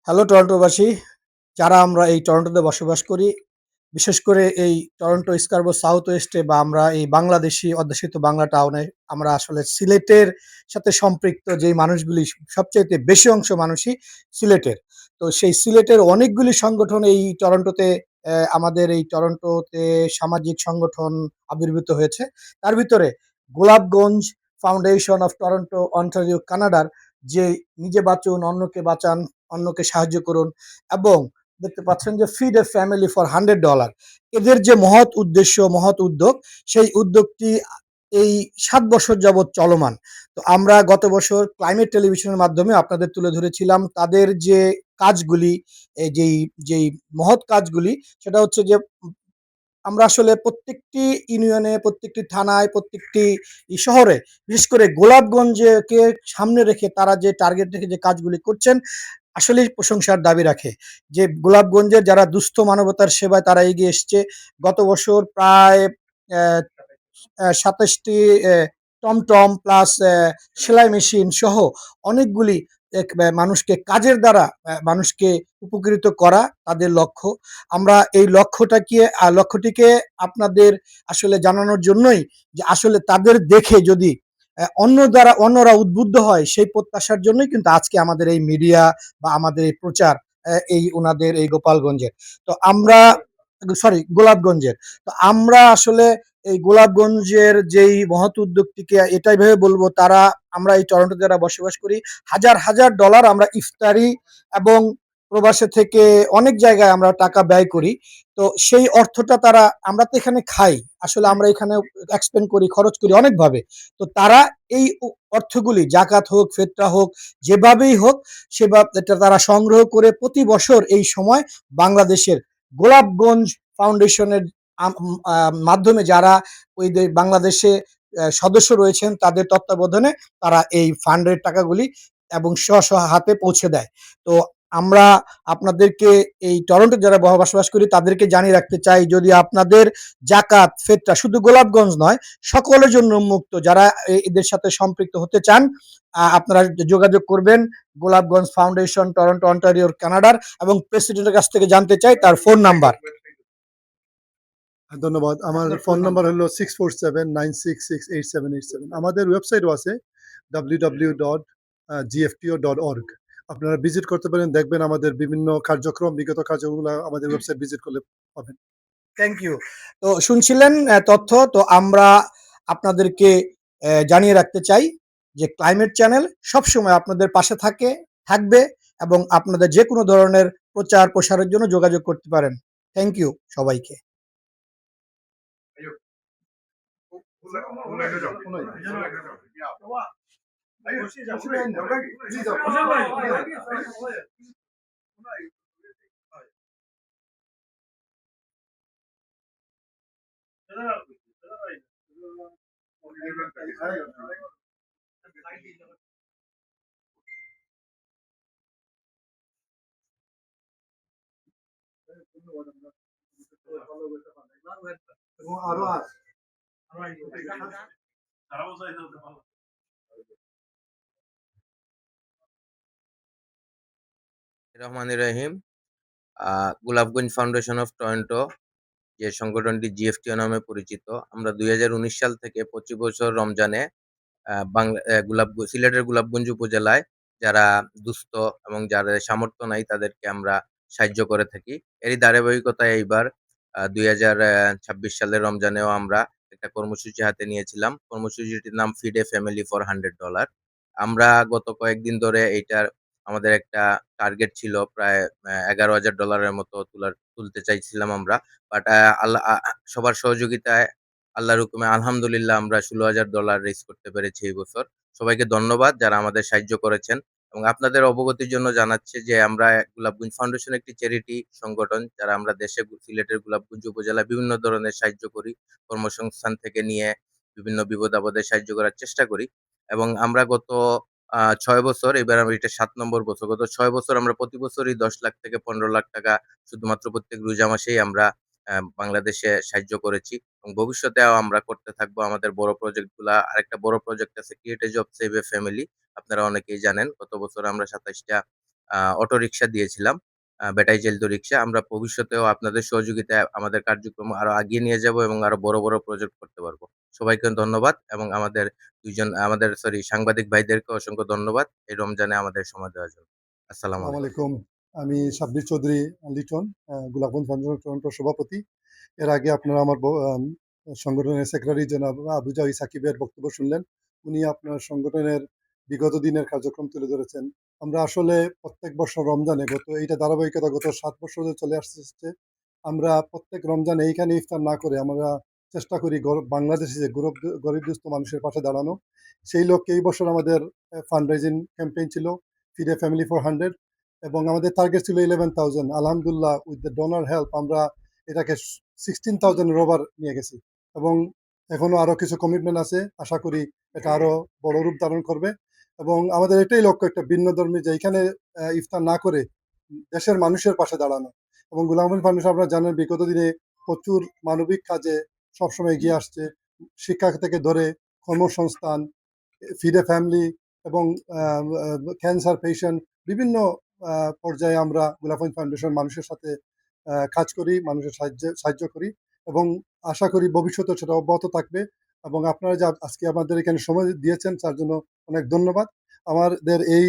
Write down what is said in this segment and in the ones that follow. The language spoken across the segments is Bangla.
হ্যালো টরন্টোবাসী, যারা আমরা এই টরন্টোতে বসবাস করি, বিশেষ করে এই টরন্টো স্কারবো সাউথ ওয়েস্টে বা আমরা এই বাংলাদেশি অধ্যুষিত বাংলা টাউনে আমরা আসলে সিলেটের সাথে সম্পৃক্ত যেই মানুষগুলি সবচাইতে বেশি অংশ মানুষই সিলেটের। তো সেই সিলেটের অনেকগুলি সংগঠন এই টরন্টোতে আমাদের এই টরন্টোতে সামাজিক সংগঠন আবির্ভূত হয়েছে। তার ভিতরে Golapganj foundation of Toronto, Ontario, কানাডার যে নিজে বাঁচুন, অন্যকে বাঁচান, অন্যকে সাহায্য করুন এবং দেখতে পাচ্ছেন যে ফিড এ ফ্যামিলি ফর $100 এদের যে মহৎ উদ্দেশ্য, মহৎ উদ্যোগ, সেই উদ্যোগটি এই 7 বছর যাবৎ চলমান। তো আমরা গত বছর ক্লাইমেট টেলিভিশনের মাধ্যমে আপনাদের তুলে ধরেছিলাম তাদের যে কাজগুলি, এই যেই মহৎ কাজগুলি, সেটা হচ্ছে যে আমরা আসলে প্রত্যেকটি ইউনিয়নে, প্রত্যেকটি থানায়, প্রত্যেকটি শহরে, বিশেষ করে গোলাপগঞ্জকে সামনে রেখে তারা যে টার্গেট রেখে যে কাজগুলি করছেন, আসলেই প্রশংসার দাবি রাখে। যে গোলাপগঞ্জের যারা দুস্থ মানবতার সেবায় তারা এগিয়ে এসছে। গত বছর প্রায় অ্যা ২৭টি টমটম প্লাস সেলাই মেশিন সহ অনেকগুলি মানুষকে কাজের দ্বারা মানুষকে উপকৃত করা তাদের লক্ষ্য। আমরা এই লক্ষ্যটিকে আপনাদের আসলে জানানোর জন্যই, যে আসলে তাদের দেখে যদি অন্যরা উদ্বুদ্ধ হয়, সেই প্রত্যাশার জন্যই কিন্তু আজকে আমাদের এই মিডিয়া বা আমাদের এই প্রচার এই উনাদের এই গোপালগঞ্জের। তো আমরা সরি গোলাপগঞ্জের। তো আমরা আসলে এই গোলাপগঞ্জের যেই মহৎ উদ্যোগটিকে এটাই ভেবে বলবো, আমরা এই টরন্টোতে যারা বসবাস করি, হাজার হাজার ডলার আমরা ইফতারি এবং প্রবাসে থেকে অনেক জায়গায় আমরা টাকা ব্যয় করি। তো সেই অর্থটা আমরা তো এখানে খাই, আসলে আমরা এখানে এক্সপেন্ড করি, খরচ করি অনেকভাবে। তো তারা এই অর্থগুলি জাকাত হোক, ফেতরা হোক, যেভাবেই হোক, এটা তারা সংগ্রহ করে প্রতি বছর এই সময় বাংলাদেশের গোলাপগঞ্জ ফাউন্ডেশনের মাধ্যমে যারা ওই বাংলাদেশে সদস্য রয়েছেন তাদের তত্ত্বাবধানে তারা এই ফান্ডের টাকাগুলি এবং স্ব হাতে পৌঁছে দেয়। তো আমরা আপনাদেরকে এই টরন্টো যারা বসবাস করি তাদেরকে জানিয়ে রাখতে চাই, যদি আপনাদের জাকাত ফেতরা শুধু গোলাপগঞ্জ নয়, সকলের জন্য উন্মুক্ত, যারা এদের সাথে সম্পৃক্ত হতে চান আপনারা যোগাযোগ করবেন গোলাপগঞ্জ ফাউন্ডেশন, টরন্টো, অন্টারিওর, কানাডার, এবং প্রেসিডেন্টের কাছ থেকে জানতে চাই তার ফোন নাম্বার। ধন্যবাদ। আমার ফোন নাম্বার হলো 647-966-8787। আমাদের ওয়েবসাইটও আছে www.gfto.org। আপনারা ভিজিট করতে পারেন, দেখবেন আমাদের বিভিন্ন কার্যক্রম, বিগত কার্যক্রমগুলো আমাদের ওয়েবসাইট ভিজিট করলে পাবেন। Thank you. তো শুনছিলেন তথ্য। তো আমরা আপনাদেরকে জানিয়ে রাখতে চাই যে ক্লাইমেট চ্যানেল সবসময় আপনাদের পাশে থাকবে এবং আপনাদের যে কোনো ধরনের প্রচার প্রসারের জন্য যোগাযোগ করতে পারেন। থ্যাংক ইউ সবাইকে। এবং আরো আছে। রহমানির রহিম। গোলাপগঞ্জ ফাউন্ডেশন অফ টরন্টো, যে সংগঠনটি জিএফটিও নামে পরিচিত, আমরা 2019 সাল থেকে প্রতি বছর রমজানে সিলেটের গোলাপগঞ্জ উপজেলায় যারা দুস্থ এবং যাদের সামর্থ্য নাই তাদেরকে আমরা সাহায্য করে থাকি। এরই ধারাবাহিকতায় এইবার 2026 সালের রমজানেও আমরা একটা কর্মসূচি হাতে নিয়েছিলাম। কর্মসূচিটির নাম ফিড এ ফ্যামিলি ফর $100। আমরা গত কয়েকদিন ধরে এইটার আমাদের একটা টার্গেট ছিল প্রায় $11,000 মতো তুলতে চাইছিলাম আমরা। বাট আল্লাহ সবার সহযোগিতায়, আল্লাহর হুকুমে আলহামদুলিল্লাহ আমরা $16,000 রেইজ করতে পেরেছি এই বছর। সবাইকে ধন্যবাদ যারা আমাদের সাহায্য করেছেন। এবং আপনাদের অবগতির জন্য জানাচ্ছি যে আমরা গোলাপগঞ্জ ফাউন্ডেশন একটি চ্যারিটি সংগঠন, যারা আমরা সিলেটের গোলাপগঞ্জ উপজেলায় বিভিন্ন ধরনের সাহায্য করি। কর্মসংস্থান থেকে নিয়ে বিভিন্ন বিপদ আপদে সাহায্য করার চেষ্টা করি। এবং আমরা গত ৬ বছর, এবার এটা ৭ নম্বর বছর। গত ৬ বছর আমরা প্রতি বছরই ১০ লাখ থেকে ১৫ লাখ টাকা শুধুমাত্র প্রত্যেক রোজা মাসেই আমরা বাংলাদেশে সাহায্য করেছি এবং ভবিষ্যতেও আমরা করতে থাকবো আমাদের বড় প্রজেক্টগুলা। আরেকটা বড় প্রজেক্ট আছে, create a job, save A family. আপনারা অনেকেই জানেন গত বছর আমরা ২৭টা অটোরিকশা দিয়েছিলাম, ব্যাটারি চালিত রিকশা। আমরা ভবিষ্যতেও আপনাদের সহযোগিতায় আমাদের কার্যক্রম আরো আগিয়ে নিয়ে যাবো এবং আরো বড়, বড় প্রজেক্ট করতে পারবো। সবাইকে ধন্যবাদ এবং আমাদের সাংবাদিক ভাইদেরকে অসংখ্য ধন্যবাদ এই রমজানে আমাদের সময় দেওয়ার জন্য। আসসালামু আসসালামু আলাইকুম। আলাইকুম। আমি সাব্বির চৌধুরী লিটন, গোলাপগঞ্জ ফাউন্ডেশন টরন্টোর সভাপতি। এর আগে আপনারা আমার সংগঠনের সেক্রেটারি জনাব আবু জাহি সাকিবের বক্তব্য শুনলেন। উনি আপনার সংগঠনের বিগত দিনের কার্যক্রম তুলে ধরেছেন। আমরা আসলে প্রত্যেক বছর রমজানে এইটা ধারাবাহিকতা গত ৭ বছর ধরে চলে আসছে। আমরা প্রত্যেক রমজানে এইখানে ইফতার না করে আমরা চেষ্টা করি বাংলাদেশে যে গরিব দুস্থ মানুষের পাশে দাঁড়ানো। সেই লক্ষ্যে এই বছর আমাদের ফান্ড রাইজিং ক্যাম্পেইন ছিল ফিড এ ফ্যামিলি ফর 100 এবং আমাদের টার্গেট ছিল 11,000। আলহামদুলিল্লাহ উইথ দ্য ডোনার হেল্প আমরা এটাকে 16,000 এর ওভার নিয়ে গেছি এবং এখনো আরো কিছু কমিটমেন্ট আছে। আশা করি এটা আরো বড় রূপ ধারণ করবে এবং আমাদের এটাই লক্ষ্য একটা ভিন্ন ধর্মী যে এখানে ইফতার না করে দেশের মানুষের পাশে দাঁড়ানো এবং গোলাম ফাউন্ডেশন আপনারা জানেন বিগত দিনে প্রচুর মানবিক কাজে সবসময় এগিয়ে আসছে। শিক্ষা থেকে ধরে কর্মসংস্থান, ফিড এ ফ্যামিলি এবং ক্যান্সার পেশেন্ট বিভিন্ন পর্যায়ে আমরা গোলাপগঞ্জ ফাউন্ডেশন মানুষের সাথে কাজ করি, মানুষের সাহায্য করি এবং আশা করি ভবিষ্যতে সেটা অব্যাহত থাকবে এবং আপনারা যে আজকে আমাদের এখানে সময় দিয়েছেন তার জন্য অনেক ধন্যবাদ। আমাদের এই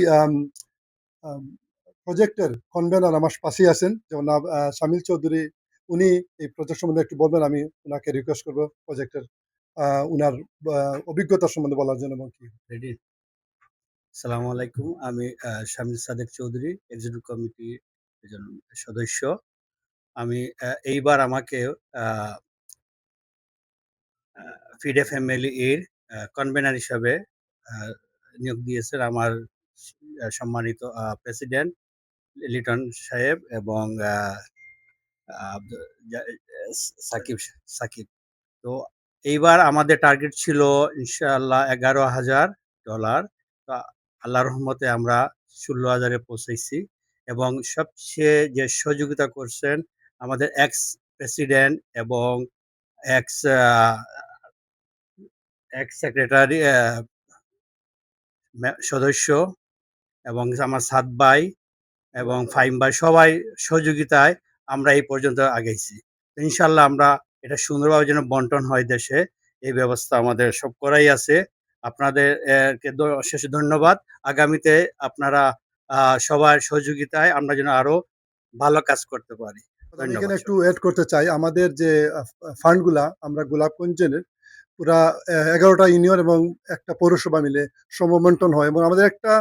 প্রজেক্টের কনভেনার আমার পাশেই আছেন যেমন শামিল চৌধুরী, উনি এই প্রজেক্ট সম্বন্ধে একটু বলবেন। আমি ওনাকে রিকোয়েস্ট করবো প্রজেক্টের উনার অভিজ্ঞতা সম্বন্ধে বলার জন্য এবং কি। রেডি। আসসালামু আলাইকুম। আমি শামীম সাদেক চৌধুরী, এক্সিকিউটিভ কমিটির একজন সদস্য। আমি এইবার আমাকে ফিড এ ফ্যামিলি এর কনভেনার হিসাবে নিয়োগ দিয়েছেন আমার সম্মানিত প্রেসিডেন্ট লিটন সাহেব এবং সাকিব সাকিব। তো এইবার আমাদের টার্গেট ছিল ইনশাআল্লাহ $11,000। তো আল্লাহর রহমতে আমরা 16,000-এ পৌঁছেছি এবং সবচেয়ে যে সহযোগিতা করছেন আমাদের এক্স প্রেসিডেন্ট এবং এক্স এক্স সেক্রেটারি সদস্য এবং আমার সাত ভাই এবং ফাহিম ভাই সবাই সহযোগিতায় আমরা এই পর্যন্ত আগাইছি। ইনশাল্লাহ আমরা এটা সুন্দরভাবে যেন বন্টন হয় দেশে, এই ব্যবস্থা আমাদের সব করাই আছে। আপনাদের অশেষ ধন্যবাদ। আগামীতে আপনারা সবার সহযোগিতায় আমরা যেন আরো ভালো কাজ করতে পারি। আমি ধন্যবাদ। এখানে একটু এড করতে চাই আমাদের যে ফান্ডগুলা আমরা গোলাপগঞ্জের পুরা 11টা ইউনিয়ন এবং একটা পৌরসভা মিলে সমবন্টন হয় এবং আমাদের একটা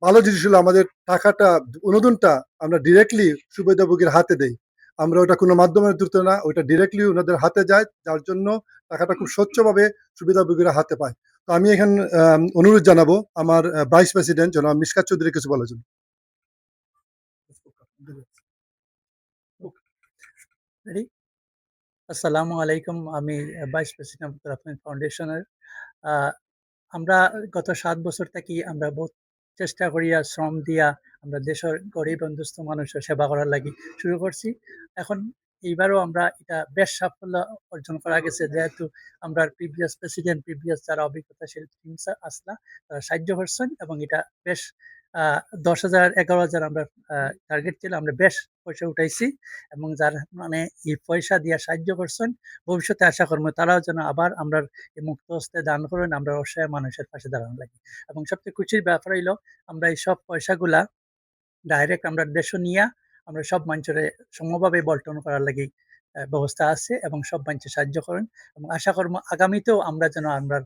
ভালো জিনিস হলো আমাদের টাকাটা অনুদানটা আমরা ডিরেক্টলি সুবিধাভোগীর হাতে দেই। আমরা ওটা কোনো মাধ্যমের দ্রুত না, ওইটা ডিরেক্টলি ওনাদের হাতে যায়, যার জন্য টাকাটা খুব স্বচ্ছভাবে সুবিধাভোগীরা হাতে পায়। তো আমি এখানে অনুরোধ জানাবো আমার ভাইস প্রেসিডেন্ট জনাব মিশকাত চৌধুরী কিছু বলার জন্য। রেডি? আসসালামু আলাইকুম। আমি ভাইস প্রেসিডেন্ট গোলাপগঞ্জ ফাউন্ডেশনের। আ আমরা গত ৭ বছর থাকি আমরা বহুত চেষ্টা করিয়া শ্রম দিয়া আমরা দেশের গরিব এবং দুস্থ মানুষের সেবা করার লাগি শুরু করছি। এখন এইবারও আমরা এটা বেশ সাফল্য অর্জন করা গেছে যেহেতু আমরা প্রিভিয়াস যারা অভিজ্ঞতাশীল টিম আসলা তারা সাহায্য করছেন এবং এটা বেশ ১০,০০০, ১১,০০০ আমরা টার্গেট ছিল। আমরা বেশ পয়সা উঠাইছি এবং যারা মানে এই পয়সা দিয়া সাহায্য করছেন ভবিষ্যতে আশা করবো তারাও যেন আবার আমরা এই মুক্ত হস্তে দান করেন আমরা অসহায় মানুষের পাশে দাঁড়ানো লাগি এবং সবচেয়ে খুশির ব্যাপার হইলো আমরা এই সব পয়সাগুলা ডাইরেক্ট আমরা দেশে নিয়া আমরা সব মানুষের সমভাবে বন্টন করার লাগি ব্যবস্থা আছে এবং সব মানুষের সাহায্য করেন এবং আশা করবো আগামীতেও আমরা যেন আমরা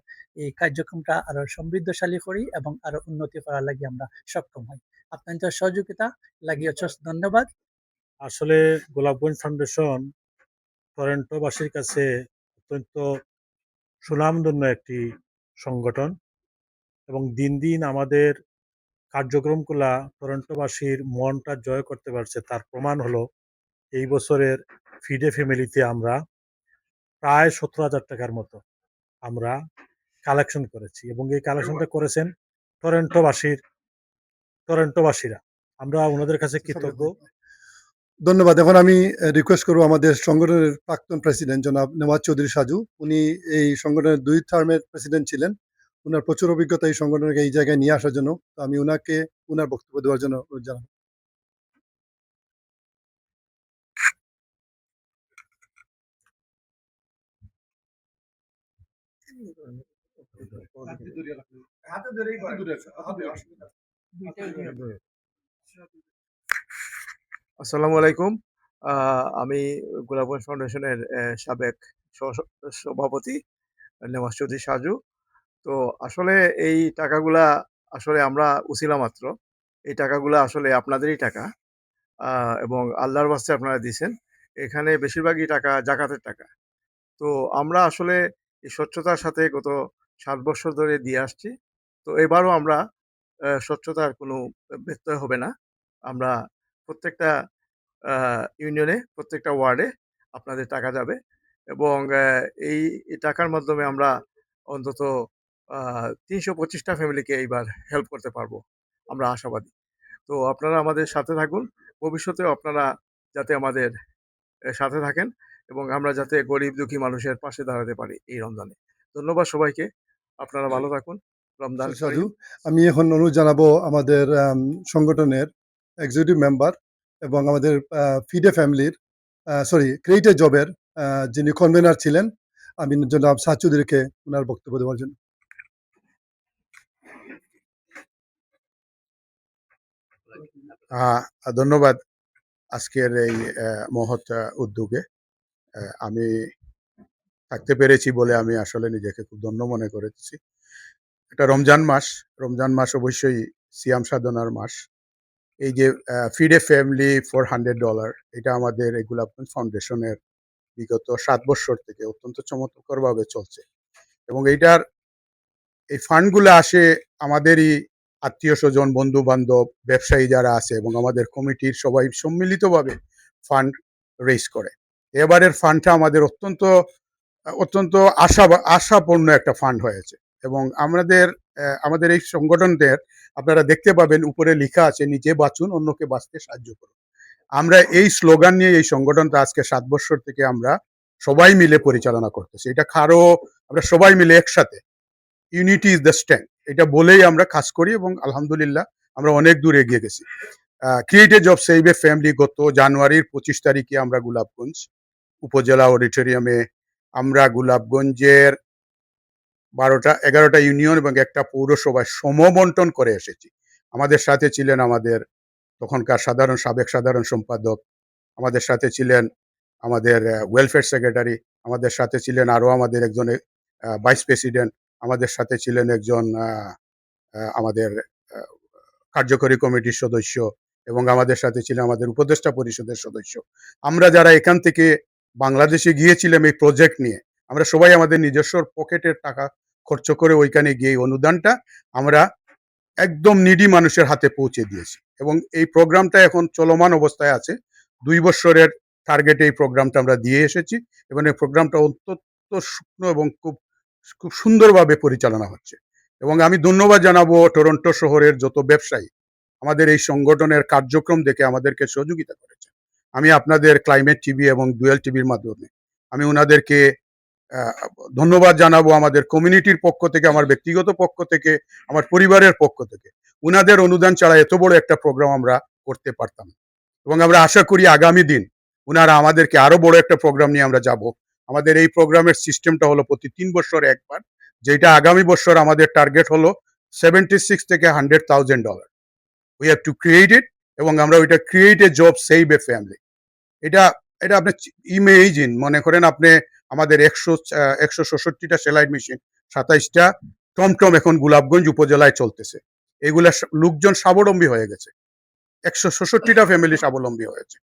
এই কার্যক্রমটা আরো সমৃদ্ধশালী করি এবং আরো উন্নতি করার লাগি আমরা সক্ষম হই। আপনাদের সহযোগিতা লাগিয়ে ধন্যবাদ। আসলে গোলাপগঞ্জ ফাউন্ডেশন টরন্টোবাসীর কাছে অত্যন্ত সুনামধন্য একটি সংগঠন এবং দিন দিন আমাদের কার্যক্রমগুলা টরন্টোবাসীর মনটা জয় করতে পারছে। তার প্রমাণ হলো এই বছরের ফিডে ফ্যামিলিতে আমরা প্রায় 17,000 টাকার মতো আমরা কালেকশন করেছি এবং এই কালেকশনটা করেছেন টরন্টোবাসীরা। আমরা ওনাদের কাছে কৃতজ্ঞ। ধন্যবাদ। এখন আমি রিকোয়েস্ট করবো আমাদের সংগঠনের প্রাক্তন প্রেসিডেন্ট জনাব নেওয়াজ চৌধুরী সাজু। উনি এই সংগঠনের 2 টার্মের প্রেসিডেন্ট ছিলেন। উনার প্রচুর অভিজ্ঞতা এই সংগঠনকে এই জায়গায় নিয়ে আসার জন্য। তো আমি উনাকে উনার বক্তব্য দেওয়ার জন্য অনুরোধ জানাবো। আসসালামু আলাইকুম। আমি গোলাপগঞ্জ ফাউন্ডেশনের সাবেক সভাপতি নেওয়াজ চৌধুরী সাজু। তো আসলে এই টাকাগুলা আসলে আমরা উছিলা মাত্র। এই টাকাগুলা আসলে আপনাদেরই টাকা। এবং আল্লাহর ওয়াস্তে আপনারা দিছেন। এখানে বেশিরভাগই টাকা জাকাতের টাকা। তো আমরা আসলে এই স্বচ্ছতার সাথে গত ৭ বৎসর ধরে দিয়ে আসছি। তো এবারও আমরা স্বচ্ছতার কোনো ব্যত্যয় হবে না। আমরা প্রত্যেকটা ইউনিয়নে, প্রত্যেকটা ওয়ার্ডে আপনাদের টাকা যাবে এবং এই টাকার মাধ্যমে আমরা অন্তত ৩২৫ টা ফ্যামিলিকে এইবার হেল্প করতে পারবো। আমরা আশাবাদী। তো আপনারা আমাদের সাথে থাকুন। ভবিষ্যতেও আপনারা যাতে আমাদের সাথে থাকেন এবং আমরা যাতে গরিব দুঃখী মানুষের পাশে দাঁড়াতে পারি এই রমজানে। ধন্যবাদ সবাইকে। আপনারা ভালো থাকুন। রমজান সাধু, করিম। আমি এখন অনুরোধ জানাবো আমাদের সংগঠনের এক্সিকিউটিভ মেম্বার এবং আমাদের ফিডে ফ্যামিলির ক্রিয়েটর জবের যিনি কনভেনার ছিলেন, আমি জনাব সাদ চৌধুরীকে ওনার বক্তব্য দেওয়ার জন্য। ধন্যবাদ আজকের এই মহৎ উদ্যোগে। আমি থাকতে পেরেছি বলে আমি আসলে নিজেকে খুব ধন্য মনে করেছি। এটা রমজান মাস অবশ্যই সিয়াম সাধনার মাস। এই যে ফিড এ ফ্যামিলি ফর $100 এটা আমাদের এই গোলাপগঞ্জ ফাউন্ডেশনের বিগত ৭ বৎসর থেকে অত্যন্ত চমৎকারভাবে চলছে এবং এইটার এই ফান্ডগুলো আসে আমাদেরই আত্মীয়-স্বজন, বন্ধু-বান্ধব, ব্যবসায়ী যারা আছে এবং আমাদের কমিটির সবাই সম্মিলিতভাবে ফান্ড রেইজ করে। এবারের ফান্ডটা আমাদের অত্যন্ত আশাপূর্ণ একটা ফান্ড হয়েছে এবং আমাদের এই সংগঠনদের আপনারা দেখতে পাবেন উপরে লেখা আছে, নিজে বাঁচুন, অন্যকে বাঁচতে সাহায্য করুন। আমরা এই স্লোগান নিয়ে এই সংগঠনটা আজকে ৭ বৎসর থেকে আমরা সবাই মিলে পরিচালনা করতেছি। এটা আমরা সবাই মিলে একসাথে, ইউনিটি ইজ দ্য স্ট্রেংথ, এটা বলেই আমরা কাজ করি এবং আলহামদুলিল্লাহ আমরা অনেক দূর এগিয়ে গেছি। Create a job save A family গত জানুয়ারির ২৫ তারিখে আমরা গোলাপগঞ্জ উপজেলা অডিটোরিয়ামে আমরা গোলাপগঞ্জের ১১টা ইউনিয়ন এবং একটা পৌরসভায় সমবন্টন করে এসেছি। আমাদের সাথে ছিলেন আমাদের তখনকার সাবেক সাধারণ সম্পাদক, আমাদের সাথে ছিলেন আমাদের ওয়েলফেয়ার সেক্রেটারি, আমাদের সাথে ছিলেন আরও আমাদের একজন ভাইস প্রেসিডেন্ট, আমাদের সাথে ছিলেন একজন আমাদের কার্যকরী কমিটির সদস্য এবং আমাদের সাথে ছিলেন আমাদের উপদেষ্টা পরিষদের সদস্য। আমরা যারা এখান থেকে বাংলাদেশে গিয়েছিলাম এই প্রজেক্ট নিয়ে, আমরা সবাই আমাদের নিজস্ব পকেটের টাকা খরচ করে ওইখানে গিয়ে অনুদানটা আমরা একদম নিডি মানুষের হাতে পৌঁছে দিয়েছি এবং এই প্রোগ্রামটা এখন চলমান অবস্থায় আছে। ২ বৎসরের টার্গেটে এই প্রোগ্রামটা আমরা দিয়ে এসেছি এবং এই প্রোগ্রামটা অত্যন্ত শুকনো এবং খুব সুন্দরভাবে পরিচালনা হচ্ছে এবং আমি ধন্যবাদ জানাবো টরন্টো শহরের যত ব্যবসায়ী আমাদের এই সংগঠনের কার্যক্রম দেখে আমাদেরকে সহযোগিতা করেছে। আমি আপনাদের ক্লাইমেট টিভি এবং ডুয়েল টিভির মাধ্যমে আমি ওনাদেরকে ধন্যবাদ জানাবো আমাদের কমিউনিটির পক্ষ থেকে, আমার ব্যক্তিগত পক্ষ থেকে, আমার পরিবারের পক্ষ থেকে। উনাদের অনুদান ছাড়া এত বড় একটা প্রোগ্রাম আমরা করতে পারতাম এবং আমরা আশা করি আগামী দিন উনারা আমাদেরকে আরো বড় একটা প্রোগ্রাম নিয়ে আমরা যাব। আমাদের এই প্রোগ্রামের সিস্টেমটা হলো প্রতি ৩ বছরে একবার, যেটা আগামী বছর আমাদের টার্গেট হলো 76 থেকে $100,000। We have to create it এবং আমরা ওইটা create a job save A family. এটা আপনি ইমেজিন মনে করেন আপনি আমাদের ১৬৬টা সেলাই মেশিন, ২৭টা টমটম এখন গোলাপগঞ্জ উপজেলায় চলতেছে। এগুলা লোকজন স্বাবলম্বী হয়ে গেছে, ১৬৬টা ফ্যামিলি স্বাবলম্বী হয়েছে।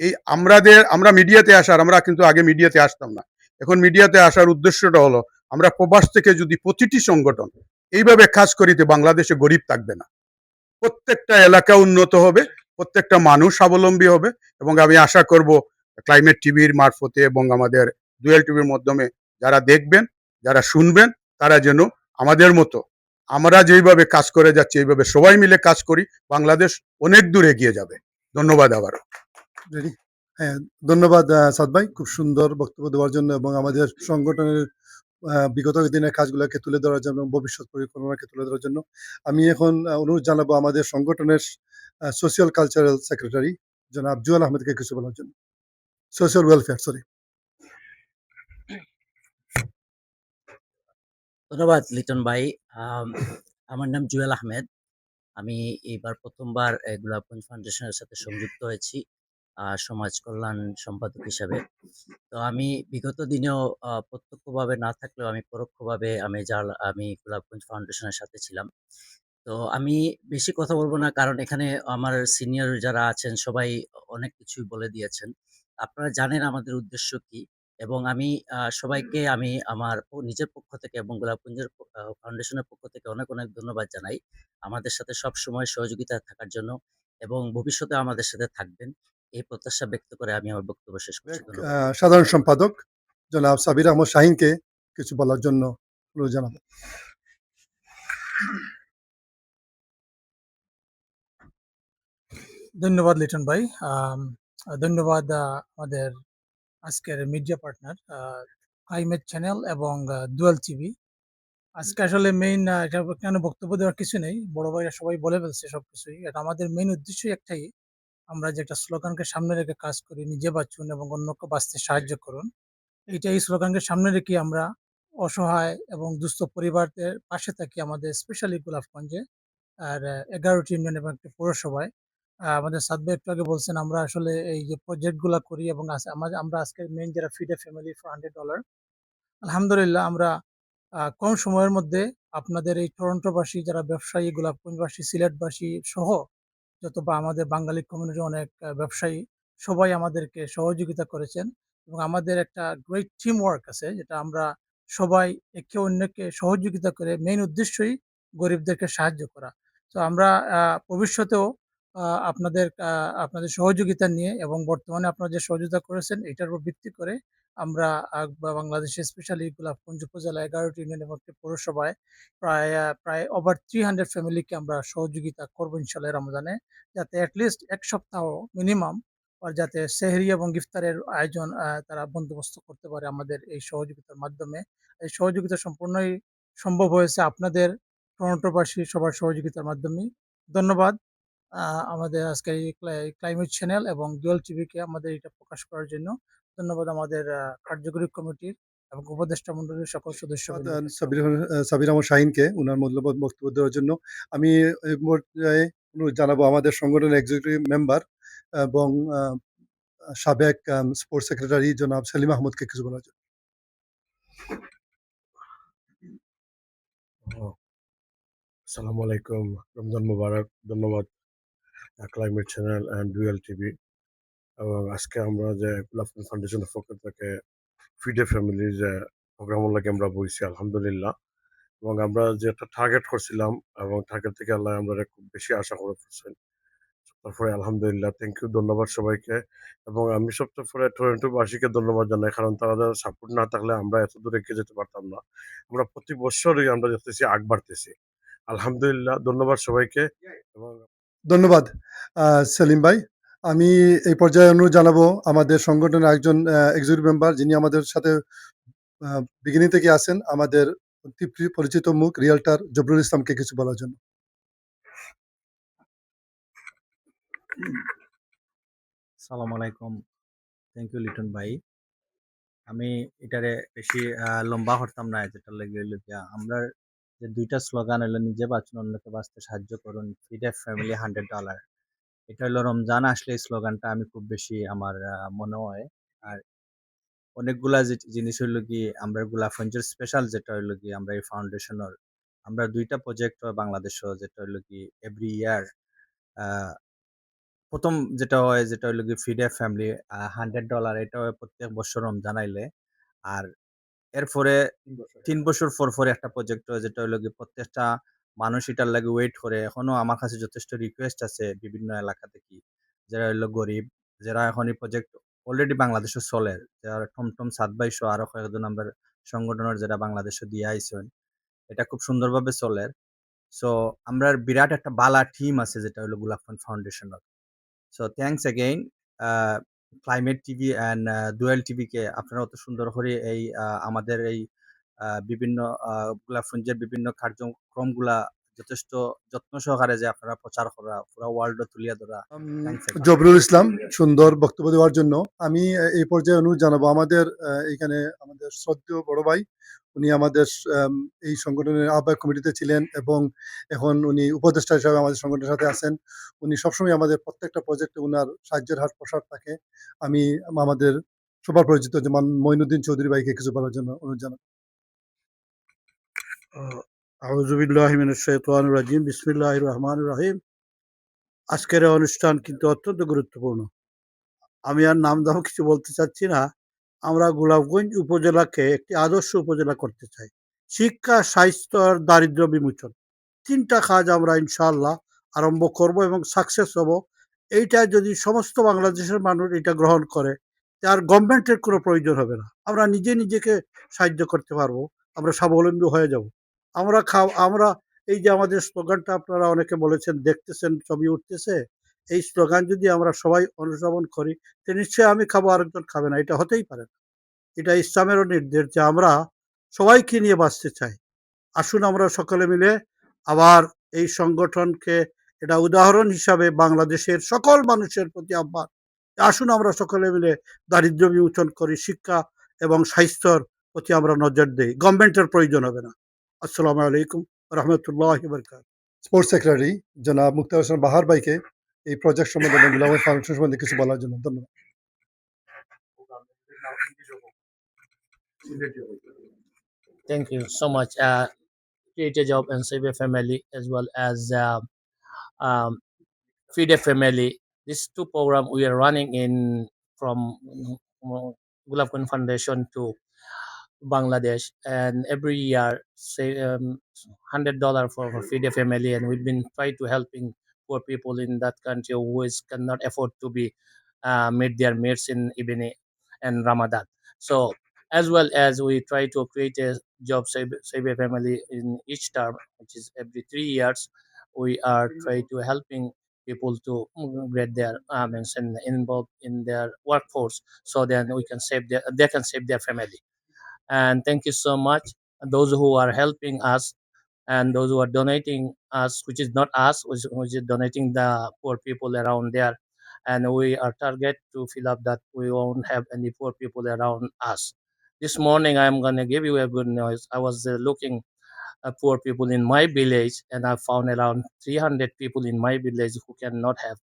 এই আমরা মিডিয়াতে আমরা কিন্তু আগে মিডিয়াতে আসতাম না। এখন মিডিয়াতে আসার উদ্দেশ্যটা হলো আমরা প্রবাস থেকে যদি প্রতিটি সংগঠন এইভাবে কাজ করিতে বাংলাদেশে গরিব থাকবে না, প্রত্যেকটা এলাকা উন্নত হবে, প্রত্যেকটা মানুষ স্বাবলম্বী হবে এবং আমি আশা করব ক্লাইমেট টিভির মারফতে এবং আমাদের ডুয়েল টিভির মাধ্যমে যারা দেখবেন, যারা শুনবেন, তারা যেন আমাদের মতো আমরা যেইভাবে কাজ করে যাচ্ছি এইভাবে সবাই মিলে কাজ করি, বাংলাদেশ অনেক দূর এগিয়ে যাবে। ধন্যবাদ আবারও। হ্যাঁ, ধন্যবাদ সাদ ভাই, খুব সুন্দর বক্তব্য দেওয়ার জন্য এবং আমাদের সংগঠনের বিগত দিনের কাজগুলোকে তুলে ধরার জন্য, ভবিষ্যৎ পরিকল্পনাকে তুলে ধরার জন্য। আমি এখন অনুরোধ জানাবো আমাদের সংগঠনের সোশ্যাল কালচারাল সেক্রেটারি জনাব জুয়েল আহমেদকে কিছু বলার জন্য। Social welfare, sorry. ধন্যবাদ লিটন ভাই। আমার নাম জুয়েল আহমেদ। আমি এইবার প্রথমবার গোলাপগঞ্জ ফাউন্ডেশনের সাথে সংযুক্ত হয়েছি সমাজ কল্যাণ সম্পাদক হিসাবে। তো আমি বিগত দিনেও প্রত্যক্ষভাবে না থাকলেও আমি পরোক্ষভাবে আমি গোলাপগঞ্জ ফাউন্ডেশনের সাথে ছিলাম। তো আমি বেশি কথা বলবো না, কারণ এখানে আমার সিনিয়র যারা আছেন সবাই অনেক কিছুই বলে দিয়েছেন। আপনারা জানেন আমাদের উদ্দেশ্য কি, এবং আমি সবাইকে আমি আমার নিজের পক্ষ থেকে এবং গোলাপগঞ্জের ফাউন্ডেশনের পক্ষ থেকে অনেক অনেক ধন্যবাদ জানাই আমাদের সাথে সব সময় সহযোগিতায় থাকার জন্য, এবং ভবিষ্যতে আমাদের সাথে থাকবেন এই প্রত্যাশা ব্যক্ত করে আমি আমার বক্তব্য শেষ করছি। ধন্যবাদ। সাধারণ সম্পাদক জনাব সাবির আহমদ শাহিনকে কিছু বলার জন্য অনুরোধ জানাবো। ধন্যবাদ লিটন ভাই। ধন্যবাদ আমাদের আজকের মিডিয়া পার্টনার ক্লাইমেট চ্যানেল এবং ডুয়াল টিভি। আজকে আসলে মেইন এটা কেন বক্তব্য দেওয়ার কিছু নেই, বড় ভাইরা সবাই বলে ফেলছে সবকিছুই। এটা আমাদের মেইন উদ্দেশ্যই একটাই, আমরা যে একটা স্লোগানকে সামনে রেখে কাজ করি, নিজে বাঁচুন এবং অন্যকে বাঁচতে সাহায্য করুন। এই স্লোগানকে সামনে রেখে আমরা অসহায় এবং দুস্থ পরিবারদের পাশে থাকি আমাদের স্পেশালি গোলাপগঞ্জে আর 11টি ইউনিয়ন এবং একটি পৌরসভায়। আমাদের সাদ ভাই একটু আগে বলছেন আমরা আসলে এই যে প্রজেক্ট গুলা করি এবং আমরা আজকে মেইন যারা ফিড এ ফ্যামিলি ফর $100, আলহামদুলিল্লাহ আমরা কম সময়ের মধ্যে আপনাদের এই টরন্টোবাসী যারা ব্যবসায়ী, গোলাপগঞ্জবাসী, সিলেটবাসী সহ যত বা আমাদের বাঙালি কমিউনিটি অনেক ব্যবসায়ী সবাই আমাদেরকে সহযোগিতা করেছেন, এবং আমাদের একটা গ্রেট টিম ওয়ার্ক আছে যেটা আমরা সবাই একে অন্যকে সহযোগিতা করে মেইন উদ্দেশ্যই গরিবদেরকে সাহায্য করা। তো আমরা ভবিষ্যতেও আপনাদের সহযোগিতা নিয়ে এবং বর্তমানে আপনারা যে সহযোগিতা করেছেন এটার উপর ভিত্তি করে আমরা বাংলাদেশে স্পেশালি গোলাপগঞ্জ উপজেলা 11টি ইউনিয়ন এবং একটি পৌরসভায় প্রায় ওভার 300 ফ্যামিলিকে আমরা সহযোগিতা করবো ইনশাল্লাহ রমজানে, যাতে অ্যাটলিস্ট এক সপ্তাহ মিনিমাম আর যাতে সেহরি এবং ইফতারের আয়োজন তারা বন্দোবস্ত করতে পারে আমাদের এই সহযোগিতার মাধ্যমে। এই সহযোগিতা সম্পূর্ণই সম্ভব হয়েছে আপনাদের টরন্টোবাসী সবার সহযোগিতার মাধ্যমেই। ধন্যবাদ আমাদের আজকের এই ক্লাইমেট চ্যানেল এবং ডুয়াল টিভিকে আমাদের এটা প্রকাশ করার জন্য। ধন্যবাদ আমাদের কার্যকরী কমিটির এবং উপদেষ্টা মন্ডলীর সকল সদস্য। সাবির আহমদ শাহিনকে উনার মূল্যবান বক্তব্য দেওয়ার জন্য। আমি এই পর্যায়ে অনুরোধ জানাবো আমাদের সংগঠনের এক্সিকিউটিভ মেম্বার এবং সাবেক স্পোর্টস সেক্রেটারি জনাব সেলিম আহমদকে কিছু বলার জন্য। আসসালামু আলাইকুম, রমজান মুবারক। ধন্যবাদ climate channel and dual TV. এবং আজকে আমরা যে গোলাপগঞ্জ ফাউন্ডেশনের পক্ষ থেকে ফিডে ফ্যামিলির যে প্রোগ্রাম লাগে আমরা বইছি আলহামদুলিল্লাহ, এবং আমরা যে একটা টার্গেট করছিলাম এবং টার্গেট থেকে আল্লাহ আমরা খুব বেশি আশা করে ফেলছেন। তারপরে আলহামদুলিল্লাহ, থ্যাংক ইউ, ধন্যবাদ সবাইকে। এবং আমি সবচেয়ে পরে টরন্টোবাসীকে ধন্যবাদ জানাই, কারণ তাদের সাপোর্ট না থাকলে আমরা এত দূরে এগিয়ে যেতে পারতাম না। আমরা প্রতি বছরই আমরা যেতেছি, আগ বাড়তেছি। আলহামদুলিল্লাহ, ধন্যবাদ সবাইকে। এবং ধন্যবাদ সেলিম ভাই। আমি এই পর্যায়ে অনুরোধ জানাবো আমাদের সংগঠনের একজন এক্সিকিউটিভ মেম্বার যিনি আমাদের সাথে বিগিনিং থেকে আছেন, আমাদের অতি পরিচিত মুখ রিয়েলটার জবরুল ইসলামকে কিছু বলার জন্য। সালাম আলাইকুম, থ্যাংক ইউ লিটন ভাই। আমি এটারে বেশি লম্বা করতাম না, যেটা লেগে আমরা যে দুইটা স্লোগান হলো নিজে বাঁচুন অন্যকে বাঁচতে সাহায্য করুন, ফিড এ ফ্যামিলি $100। এটা হলো রমজান আসলে এই স্লোগানটা আমি খুব বেশি আমার মনে হয়। আর অনেকগুলা জিনিস হইলো কি আমরা গোলাপগঞ্জের স্পেশাল যেটা হইলো কি আমরা এই ফাউন্ডেশনের আমরা দুইটা প্রজেক্ট হয় বাংলাদেশও, যেটা হইলো কি এভরি ইয়ার প্রথম যেটা হয় যেটা হইলো কি ফিড এ ফ্যামিলি $100, এটা হয় প্রত্যেক বছর রমজান আইলে। আর এরপরে 3 বছর পর একটা প্রজেক্ট হয় যেটা হইলো কি প্রত্যেকটা মানুষ এটার লাগে ওয়েট করে। এখনো আমার কাছে যথেষ্ট রিকোয়েস্ট আছে বিভিন্ন এলাকা থেকে, যারা হইলো গরিব, যারা এখন এই প্রজেক্ট অলরেডি বাংলাদেশে চলে, যারা টমটম সাত ভাই সহ আরো কয়েকজন আমরা সংগঠনের যারা বাংলাদেশে দিয়ে আইছেন, এটা খুব সুন্দরভাবে চলে। সো আমরা বিরাট একটা বালা টিম আছে যেটা হলো গোলাপগঞ্জ ফাউন্ডেশনের। So thanks again climate TV and dual টিভিকে, আপনারা অত সুন্দর করে এই আমাদের এই বিভিন্ন গোলাপগঞ্জের বিভিন্ন কার্যক্রমগুলা যথেষ্ট যত্ন সহকারে যে আপনারা প্রচার করা, পুরা ওয়ার্ল্ড তুলিয়া ধরা। থ্যাংকস এ লট। জবরুল ইসলাম সুন্দর বক্তব্য দেওয়ার জন্য। আমি এই পর্যায়ে অনুরোধ জানাবো আমাদের এইখানে আমাদের শ্রদ্ধেয় বড় ভাই, উনি আমাদের এই সংগঠনের আহ্বায়ক কমিটিতে ছিলেন এবং এখন উনি উপদেষ্টা হিসাবে আমাদের সংগঠনের সাথে আছেন। উনি সবসময় আমাদের প্রত্যেকটা প্রজেক্টে উনার সাহায্যের হাত প্রসার থাকে। আমি আমাদের সবার পরিচিত যেমন মঈনুদ্দিন চৌধুরী ভাইকে কিছু বলার জন্য অনুরোধ জানাবো। আউযুবিল্লাহি মিনাশ শাইতানির রাজিম। বিসমিল্লাহির রহমানির রহিম। আজকের এই অনুষ্ঠান কিন্তু অত্যন্ত গুরুত্বপূর্ণ। আমি আর নাম-দাম কিছু বলতে চাচ্ছি না। আমরা গোলাপগঞ্জ উপজেলাকে একটি আদর্শ উপজেলা করতে চাই। শিক্ষা, স্বাস্থ্য আর দারিদ্র্য বিমোচন। ৩ টা কাজ আমরা ইনশাআল্লাহ আরম্ভ করব এবং সাকসেস হব। এইটা যদি সমস্ত বাংলাদেশের মানুষ এটা গ্রহণ করে, আর গভর্নমেন্টের কোনো প্রয়োজন হবে না। আমরা নিজেকে সাহায্য করতে পারবো। আমরা স্বাবলম্বী হয়ে যাব। আমরা এই যে আমাদের স্লোগানটা আপনারা অনেকে বলেছেন, দেখতেছেন ছবি উঠতেছে। এই স্লোগান যদি আমরা সবাই অনুসরণ করি, তো নিশ্চয়ই আমি খাবো আরেকজন খাবে না। এটা হতেই পারে না। এটা ইসলামেরও নির্দেশ যে আমরা সবাইকে নিয়ে বাঁচতে চাই। আসুন আমরা সকলে মিলে আবার এই সংগঠনকে এটা উদাহরণ হিসাবে বাংলাদেশের সকল মানুষের প্রতি আহ্বান। আসুন আমরা সকলে মিলে দারিদ্র্য বিমোচন করি, শিক্ষা এবং স্বাস্থ্যর প্রতি আমরা নজর দেই। গভর্নমেন্টের প্রয়োজন হবে না। আসসালামু আলাইকুম রহমতুল্লাহি বারাকাতুহু। স্পোর্টস সেক্রেটারি জনাব মুক্তার হোসেন বাহার ভাইকে এই প্রজেক্ট সম্বন্ধে এবং গোলাপগঞ্জ ফাউন্ডেশন সম্বন্ধে কিছু বলার জন্য ধন্যবাদ। Thank you so much. Create a job and save a family, as well as um, feed a family. These two programs we are running in from Gulabkund Foundation to Bangladesh, and every year say $100 for feed a family, and we've been trying to helping poor people in that country who is cannot afford to be meet their meals in Ibn and Ramadan. So as well as we try to create a job save a family in each term, which is every 3 years, we are trying to helping people to get their and involved in their workforce, so then we can save their they can save their family. And thank you so much those who are helping us and those who are donating us, which is not us, which is donating the poor people around there. And we are target to fill up that we won't have any poor people around us. This morning I'm going to give you a good news. I was looking at poor people in my village, and I found around 300 people in my village who cannot have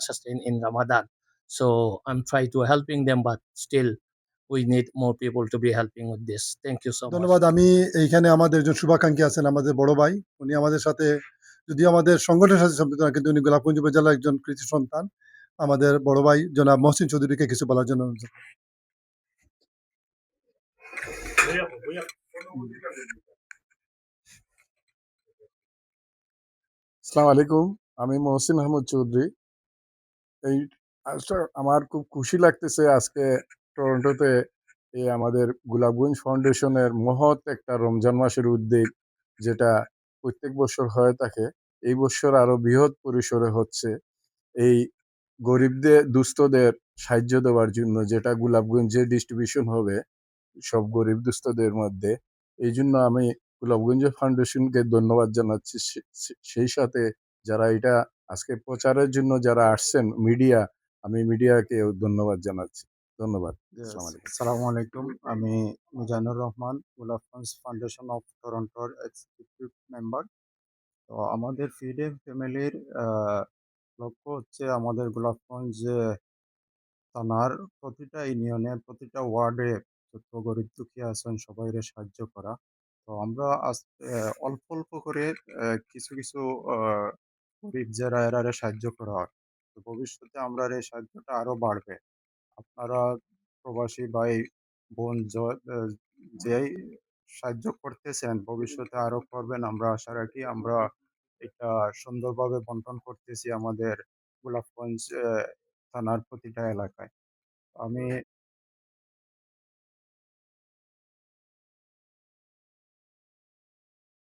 sustain in Ramadan. So I'm trying to helping them, but still we need more people to be helping with this. Thank you so much. ধন্যবাদ। আমি এইখানে আমাদের একজন শুভাকাঙ্ক্ষী আছেন, আমাদের বড় ভাই। উনি আমাদের সাথে যদিও আমাদের সংগঠনের সাথে সম্পৃক্ত না, কিন্তু উনি গোলাপগঞ্জ উপজেলার একজন কৃতি সন্তান। আমাদের বড় ভাই জনাব মহসিন চৌধুরীকে কিছু বলার জন্য অনুরোধ জানাবো। আসসালামু আলাইকুম। আমি মহসিন আহমদ চৌধুরী। এই আমার খুব খুশি লাগতেছে আজকে টরন্টোতে এই আমাদের গোলাপগঞ্জ ফাউন্ডেশনের মহৎ একটা রমজান মাসের উদ্যোগ, যেটা প্রত্যেক বছর হয়ে থাকে। এই বছর আরো বৃহৎ পরিসরে হচ্ছে। এই গরিবদের, দুস্থদের সাহায্য দেওয়ার জন্য, যেটা গোলাপগঞ্জে ডিস্ট্রিবিউশন হবে সব গরিব দুস্থদের মধ্যে। এই জন্য আমি গোলাপগঞ্জ ফাউন্ডেশনকে ধন্যবাদ জানাচ্ছি। সেই সাথে যারা এটা আজকে প্রচারের জন্য যারা আসছেন মিডিয়া, আমি মিডিয়াকেও ধন্যবাদ জানাচ্ছি। ধন্যবাদ। আসসালামু আলাইকুম। আমি মিজানুর রহমান, গোলাপগঞ্জ ফাউন্ডেশন অফ টরন্টোর এক্সিকিউটিভ মেম্বার। তো আমাদের ফিড এ ফ্যামিলির লক্ষ্য হচ্ছে আমাদের গোলাপগঞ্জ থানার প্রতিটা ইউনিয়নে, প্রতিটা ওয়ার্ডে যত গরিব দুঃখী আছেন সবাইরে সাহায্য করা। তো আমরা অল্প অল্প করে কিছু গরিব যারা এরারে সাহায্য করা হয়। তো ভবিষ্যতে আমরা এই সাহায্যটা আরো বাড়বে। আপনারা প্রবাসী ভাই বোন যেই সাহায্য করতেছেন, ভবিষ্যতে আরো করবেন আমরা আশা রাখি। আমরা এটা সুন্দরভাবে বন্টন করতেছি আমাদের গোলাপগঞ্জ থানার প্রতিটা এলাকায়। আমি